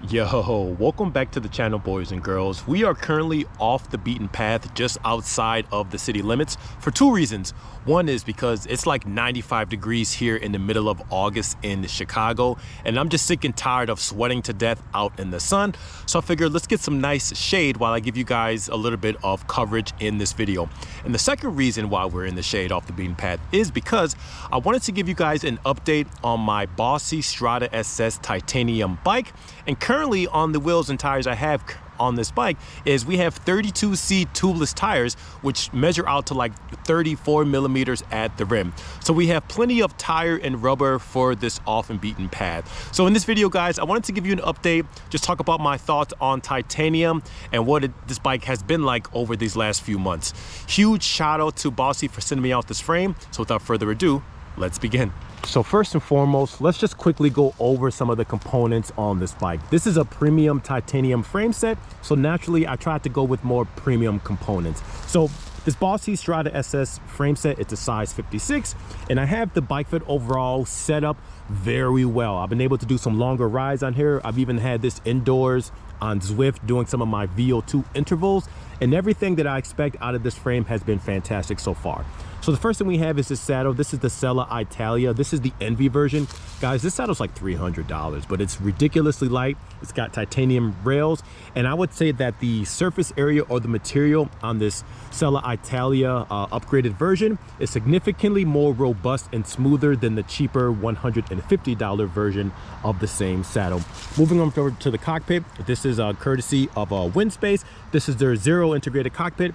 Yo, welcome back to the channel, boys and girls. We are currently off the beaten path just outside of the city limits for two reasons. One is because it's like 95 degrees here in the middle of August in Chicago, and I'm just sick and tired of sweating to death out in the sun. So I figured let's get some nice shade while I give you guys a little bit of coverage in this video. And the second reason why we're in the shade off the beaten path is because I wanted to give you guys an update on my Bossi Strada SS titanium bike. And currently on the wheels and tires I have on this bike is we have 32C tubeless tires, which measure out to like 34 millimeters at the rim. So we have plenty of tire and rubber for this off and beaten path. So in this video, guys, I wanted to give you an update, just talk about my thoughts on titanium and what this bike has been like over these last few months. Huge shout out to Bossi for sending me out this frame. So without further ado, let's begin. So first and foremost, let's just quickly go over some of the components on this bike. This is a premium titanium frame set, so naturally I tried to go with more premium components. So this Bossi Strada SS frame set, it's a size 56, and I have the bike fit overall set up very well. I've been able to do some longer rides on here. I've even had this indoors on Zwift doing some of my VO2 intervals, and everything that I expect out of this frame has been fantastic so far. So the first thing we have is this saddle. This is the Sella Italia. This is the Envy version. Guys, this saddle's like $300, but it's ridiculously light. It's got titanium rails, and I would say that the surface area or the material on this Sella Italia upgraded version is significantly more robust and smoother than the cheaper $150 version of the same saddle. Moving on over to the cockpit, this is courtesy of Windspace. This is their zero integrated cockpit.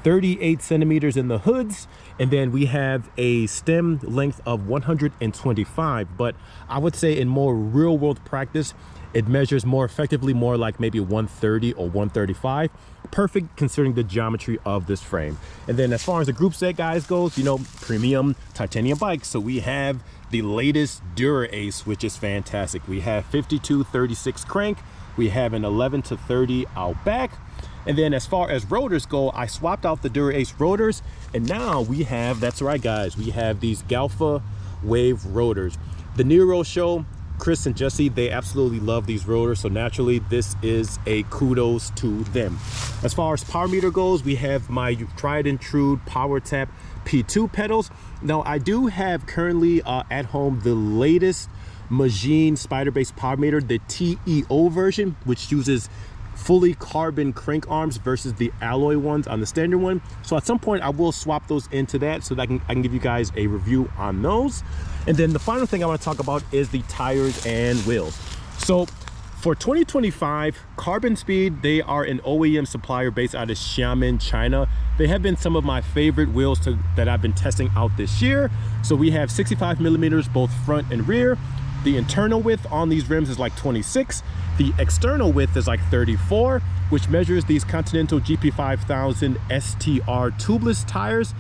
38 centimeters in the hoods, and then we have a stem length of 125, but I would say in more real world practice it measures more effectively, more like maybe 130 or 135. Perfect considering the geometry of this frame. And then as far as the group set guys goes, you know, premium titanium bikes, so we have the latest Dura Ace, which is fantastic. We have 52-36 crank, we have an 11-30 out back. And then as far as rotors go, I swapped out the Dura Ace rotors, and now we have, that's right guys, we have these Galfa Wave rotors. The Nero show, Chris and Jesse, they absolutely love these rotors, so naturally this is a kudos to them. As far as power meter goes, we have my tried and true PowerTap P2 pedals. Now I do have currently at home the latest Magine spider-based power meter, the TEO version, which uses fully carbon crank arms versus the alloy ones on the standard one. So at some point I will swap those into that so that I can give you guys a review on those. And then the final thing I want to talk about is the tires and wheels. So for 2025, Carbon Speed, they are an OEM supplier based out of Xiamen, China. They have been some of my favorite wheels that I've been testing out this year. So we have 65 millimeters both front and rear. The internal width on these rims is like 26. The external width is like 34, which measures these Continental GP5000 STR tubeless tires.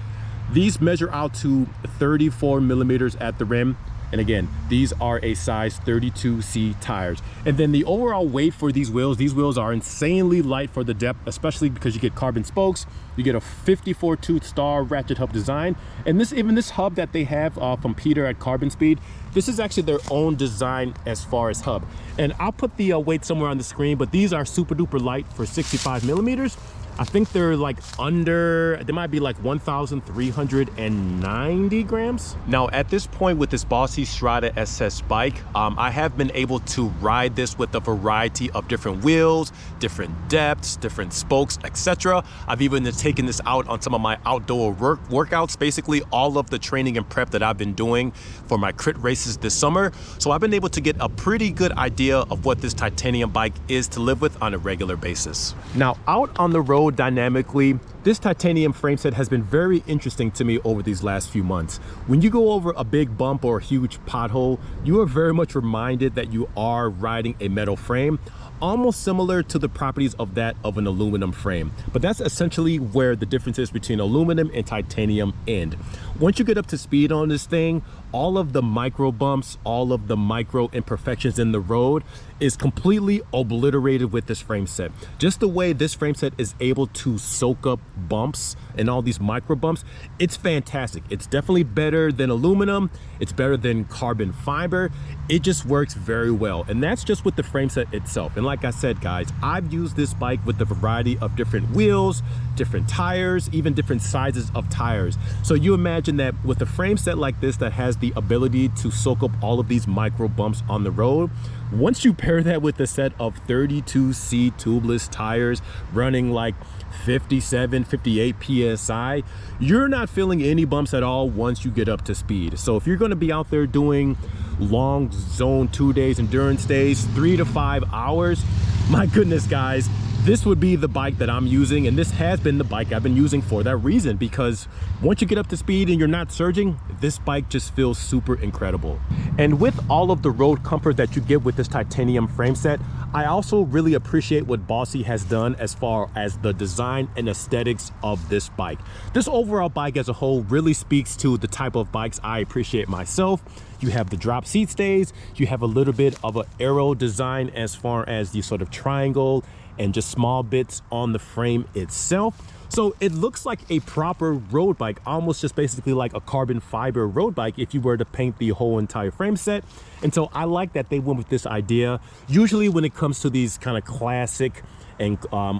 These measure out to 34 millimeters at the rim. And again, these are a size 32C tires. And then the overall weight for these wheels are insanely light for the depth, especially because you get carbon spokes. You get a 54 tooth star ratchet hub design. And even this hub that they have from Peter at Carbon Speed, this is actually their own design as far as hub. And I'll put the weight somewhere on the screen, but these are super duper light for 65 millimeters. I think they're like they might be like 1,390 grams. Now at this point with this Bossi Strada SS bike, I have been able to ride this with a variety of different wheels, different depths, different spokes, etc. I've even taken this out on some of my outdoor workouts, basically all of the training and prep that I've been doing for my crit races this summer. So I've been able to get a pretty good idea of what this titanium bike is to live with on a regular basis. Now out on the road dynamically, this titanium frame set has been very interesting to me over these last few months. When you go over a big bump or a huge pothole, you are very much reminded that you are riding a metal frame, almost similar to the properties of that of an aluminum frame. But that's essentially where the difference is between aluminum and titanium end. Once you get up to speed on this thing, all of the micro bumps, all of the micro imperfections in the road is completely obliterated with this frame set. Just the way this frame set is able to soak up bumps and all these micro bumps, it's fantastic. It's definitely better than aluminum. It's better than carbon fiber. It just works very well. And that's just with the frame set itself. And like I said, guys, I've used this bike with a variety of different wheels, different tires, even different sizes of tires. So you imagine that with a frame set like this that has the ability to soak up all of these micro bumps on the road, once you pair that with a set of 32C tubeless tires running like 57, 58 PSI, you're not feeling any bumps at all once you get up to speed. So if you're going to be out there doing long zone 2 days endurance days, 3 to 5 hours, my goodness, guys, this would be the bike that I'm using, and this has been the bike I've been using for that reason, because once you get up to speed and you're not surging, this bike just feels super incredible. And with all of the road comfort that you get with this titanium frame set, I also really appreciate what Bossi has done as far as the design and aesthetics of this bike. This overall bike as a whole really speaks to the type of bikes I appreciate myself. You have the drop seat stays, you have a little bit of an aero design as far as the sort of triangle and just small bits on the frame itself. So it looks like a proper road bike, almost just basically like a carbon fiber road bike if you were to paint the whole entire frame set. And so I like that they went with this idea. Usually when it comes to these kind of classic and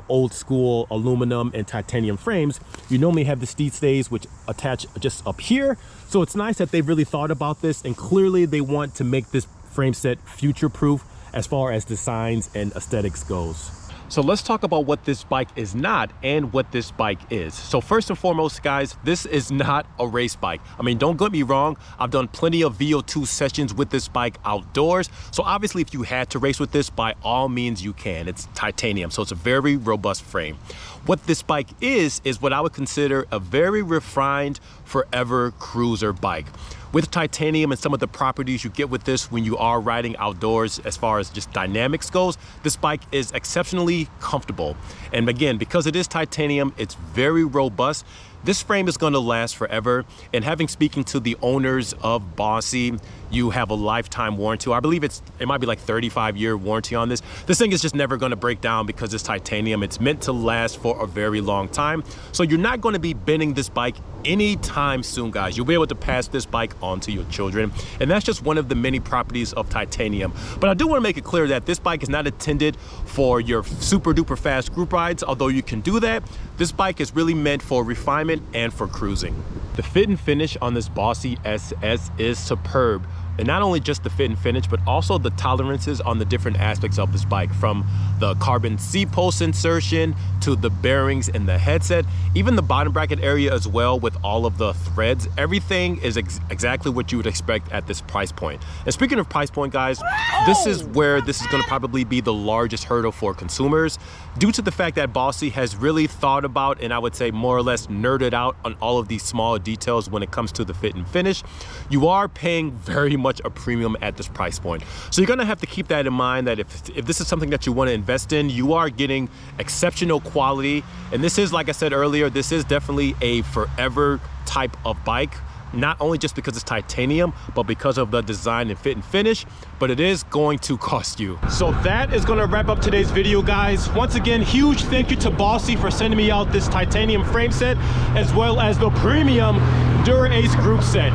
old school aluminum and titanium frames, you normally have the seat stays which attach just up here. So it's nice that they've really thought about this, and clearly they want to make this frame set future proof as far as designs and aesthetics goes. So let's talk about what this bike is not and what this bike is. So first and foremost, guys, this is not a race bike. I mean, don't get me wrong, I've done plenty of VO2 sessions with this bike outdoors. So obviously if you had to race with this, by all means you can. It's titanium, so it's a very robust frame. What this bike is what I would consider a very refined forever cruiser bike. With titanium and some of the properties you get with this when you are riding outdoors as far as just dynamics goes, this bike is exceptionally comfortable. And again, because it is titanium, it's very robust. This frame is going to last forever. And having speaking to the owners of Bossi, you have a lifetime warranty. I believe it might be like 35-year warranty on this. This thing is just never going to break down because it's titanium. It's meant to last for a very long time. So you're not going to be bending this bike anytime soon, guys. You'll be able to pass this bike on to your children. And that's just one of the many properties of titanium. But I do want to make it clear that this bike is not intended for your super duper fast group rides, although you can do that. This bike is really meant for refinement and for cruising. The fit and finish on this Bossi SS is superb. And not only just the fit and finish, but also the tolerances on the different aspects of this bike, from the carbon seat post insertion to the bearings and the headset, even the bottom bracket area as well with all of the threads. Everything is exactly what you would expect at this price point. And speaking of price point, guys, this is where this is going to probably be the largest hurdle for consumers, due to the fact that Bossi has really thought about, and I would say more or less nerded out on all of these small details when it comes to the fit and finish. You are paying very much a premium at this price point. So you're gonna have to keep that in mind, that if this is something that you want to invest in, you are getting exceptional quality. And this is, like I said earlier, this is definitely a forever type of bike. Not only just because it's titanium, but because of the design and fit and finish, but it is going to cost you. So that is going to wrap up today's video, guys. Once again, huge thank you to Bossi for sending me out this titanium frame set, as well as the premium Dura-Ace group set.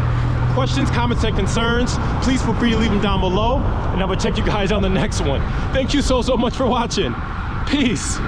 Questions, comments, and concerns, please feel free to leave them down below, and I will check you guys on the next one. Thank you so much for watching. Peace.